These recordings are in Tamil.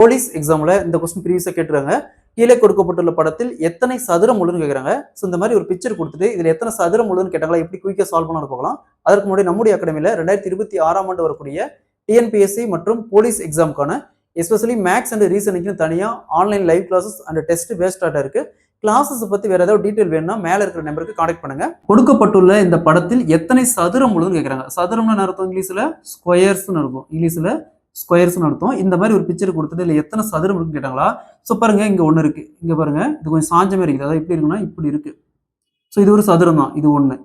போலீஸ் எக்ஸாம்ல இந்த கொஸ்டின் ப்ரீவியஸா கேட்டுருக்காங்க. கீழே கொடுக்கப்பட்டுள்ள படத்தில் எத்தனை சதுரம் உள்ளதுன்னு கேட்குறாங்க. ஸோ இந்த மாதிரி ஒரு பிக்சர் கொடுத்துட்டு இதுல எத்தனை சதுரம் உள்ளதுன்னு கேட்டாங்களா எப்படி குயிக்கா சால்வ் பண்ணலாம் பார்க்கலாம். அதற்கு முன்னாடி நம்முடைய அகாடமியில 2026ஆம் ஆண்டு வரக்கூடிய டிஎன்பிஎஸ்சி மற்றும் போலீஸ் எக்ஸாமுக்கான எஸ்பெஷலி மேக்ஸ் அண்ட் ரீசனிங்னு தனியா online live classes and test பேஸ்டாக இருக்கு. கிளாஸஸ் பத்தி வேற ஏதாவது டீடைல் வேணும்னா மேல இருக்கிற நம்பருக்கு கான்டாக்ட் பண்ணுங்க. கொடுக்கப்பட்டுள்ள இந்த படத்தில் எத்தனை சதுரம் உள்ளதுன்னு கேட்குறாங்க. சதுரம்னு அர்த்தம் இங்கிலீஷ்ல ஸ்கொயர்ஸ்னு இருக்கும். இங்கிலீஷ்ல ஸ்கொயர்ஸ்னு அர்த்தம். இந்த மாதிரி ஒரு பிக்சர் கொடுத்துட்டு இல்லை எத்தனை சதுரம் இருக்குன்னு கேட்டாங்களா. ஸோ பாருங்க இங்க ஒன்று இருக்கு. இங்க பாருங்க இது கொஞ்சம் சாஞ்ச மாதிரி இருக்குது. அதாவது எப்படி இருக்குன்னா இப்படி இருக்கு. ஸோ இது ஒரு சதுரம் தான். இது ஒன்று.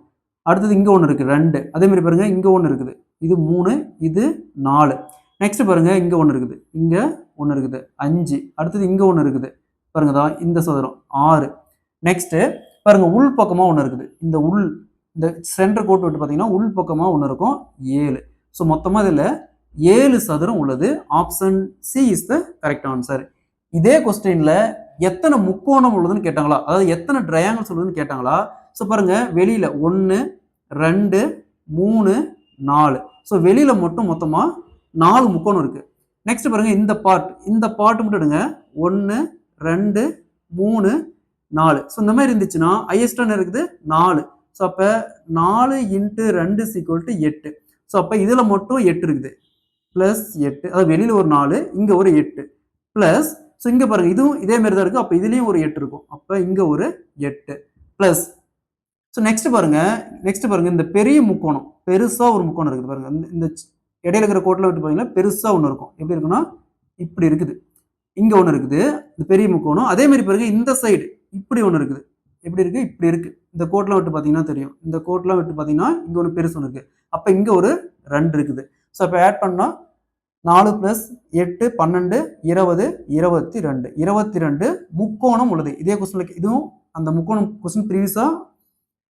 அடுத்தது இங்க ஒன்று இருக்கு 2. அதே மாதிரி பாருங்க இங்க ஒன்று இருக்குது. இது 3, இது 4. நெக்ஸ்ட் பாருங்க இங்க ஒன்று இருக்குது. இங்க ஒன்று இருக்குது 5. அடுத்தது இங்க ஒன்று இருக்குது. பாருங்க தான் இந்த சதுரம் 6. நெக்ஸ்ட் பாருங்க உள் பக்கமா ஒன்று இருக்குது. இந்த சென்டர் கோட் விட்டு பார்த்தீங்கன்னா உள் பக்கமா ஒன்று இருக்கும் 7. ஸோ மொத்தமா இதில் 7 சதுரம் உள்ளது. Option C is the correct answer. இதே கொஸ்டின்ல எத்தனை முக்கோணம் உள்ளதுன்னு கேட்டாங்களா, அதாவது எத்தனை ட்ரையாங்கிள்ஸ் உள்ளதுன்னு கேட்டாங்களா. ஸோ பாருங்க வெளியில 1, 2, 3, 4. ஸோ வெளியில மட்டும் மொத்தமா 4 முக்கோணம் இருக்கு. நெக்ஸ்ட் பாருங்க இந்த பார்ட் மட்டும் எடுங்க. 1, 2, 3, 4. ஸோ இந்த மாதிரி இருந்துச்சுன்னா ஹையஸ்டான இருக்குது 4. ஸோ அப்ப 4 × 2 = 8. ஸோ அப்ப இதுல மட்டும் 8 இருக்குது. பிளஸ் 8, அதாவது வெளியில ஒரு 4, இங்க ஒரு 8 பிளஸ். ஸோ இங்க பாருங்க இதுவும் இதே மாதிரி தான் இருக்கு. அப்ப இதுலயும் ஒரு 8 இருக்கும். அப்ப இங்க ஒரு 8 பிளஸ். ஸோ நெக்ஸ்ட் பாருங்க இந்த பெரிய முக்கோணம், பெருசா ஒரு முக்கோணம் இருக்குது பாருங்க. இந்த இடையில இருக்கிற கோட்டில் விட்டு பாத்தீங்கன்னா பெருசா ஒன்று இருக்கும். எப்படி இருக்குன்னா இப்படி இருக்குது. இங்க ஒன்று இருக்குது இந்த பெரிய முக்கோணம். அதே மாதிரி பாருங்க இந்த சைடு இப்படி ஒன்று இருக்குது. எப்படி இருக்கு? இப்படி இருக்கு. இந்த கோட்லாம் விட்டு பாத்தீங்கன்னா தெரியும். இந்த கோட்லாம் விட்டு பாத்தீங்கன்னா இங்க ஒன்று பெருசு ஒன்று இருக்கு. அப்ப இங்க ஒரு 2 இருக்குது. ஸோ அப்போ ஆட் பண்ணா 4 + 8 12 20 22 முக்கோணம் உள்ளது. இதே கொஸ்டின் இதுவும் அந்த முக்கோணம் கொஸ்டின் ப்ரீவியஸா.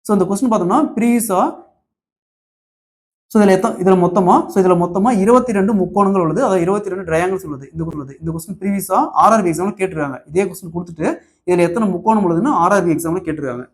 ஸோ இந்த கொஸ்டின் பார்த்தோம்னா ப்ரீவியஸா. ஸோ இதுல மொத்தமா 22 முக்கோணங்கள் உள்ளது. அதாவது 22 ட்ரையாங்கிள்ஸ் உள்ளது. இந்த கொஸ்டின் ப்ரீவியஸா ஆர்ஆர்பி எக்ஸாம்ல கேட்டிருக்காங்க. இதே கொஸ்டின் கொடுத்துட்டு இதுல எத்தனை முக்கோணம் உள்ளதுன்னு ஆர்ஆர்பி எக்ஸாம்ல கேட்டிருக்காங்க.